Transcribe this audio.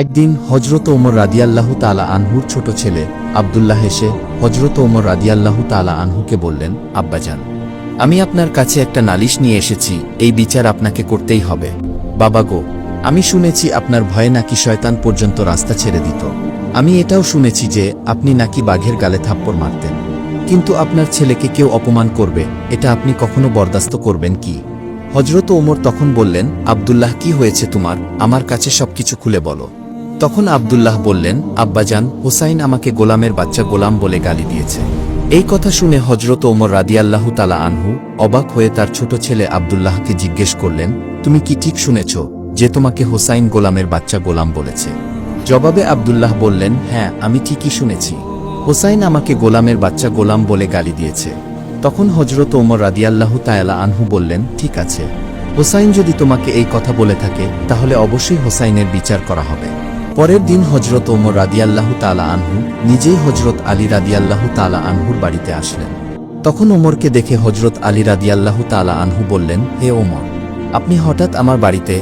একদিন হজরত ওমর রাদিয়াল্লাহু তাআলা আনহুর ছোট ছেলে আব্দুল্লাহ এসে হজরত ওমর রাদিয়াল্লাহু তাআলা আনহুকে বললেন, আব্বাজান, আমি আপনার কাছে একটা নালিশ নিয়ে এসেছি, এই বিচার আপনাকে করতেই হবে। বাবা গো, আমি শুনেছি আপনার ভয়ে নাকি শয়তান পর্যন্ত রাস্তা ছেড়ে দিত। আমি এটাও শুনেছি যে আপনি নাকি বাঘের গালে থাপ্পড় মারতেন। কিন্তু আপনার ছেলেকে কেউ অপমান করবে, এটা আপনি কখনো বরদাস্ত করবেন কি? হজরত ওমর তখন বললেন, আব্দুল্লাহ, কি হয়েছে তোমার? আমার কাছে সবকিছু খুলে বলো। তখন আব্দুল্লাহ বললেন, আব্বাজান, হুসাইন আমাকে গোলামের বাচ্চা গোলাম বলে গালি দিয়েছে। এই কথা শুনে হজরত ওমর রাদিয়াল্লাহু তাআলা আনহু অবাক হয়ে তার ছোট ছেলে আব্দুল্লাহকে জিজ্ঞেস করলেন, তুমি কি ঠিক শুনেছ যে তোমাকে হুসাইন গোলামের বাচ্চা গোলাম বলেছে? জবাবে আব্দুল্লাহ বললেন, হ্যাঁ, আমি ঠিকই শুনেছি। হুসাইন আমাকে গোলামের বাচ্চা গোলাম বলে গালি দিয়েছে। তখন হজরত ওমর রাদিয়াল্লাহু তাআলা আনহু বললেন, ঠিক আছে, হুসাইন যদি তোমাকে এই কথা বলে থাকে তাহলে অবশ্যই হুসাইনের বিচার করা হবে। পরের দিন হজরত ওমর রাদিয়াল্লাহু তাআলা আনহু নিজেই হজরত আলী রাদিয়াল্লাহু তাআলা আনহুর বাড়িতে আসলেন। তখন ওমরকে দেখে হজরত আলী রাদিয়াল্লাহু তাআলা আনহু বললেন, হে ওমর, আপনি হঠাৎ আমার বাড়িতে?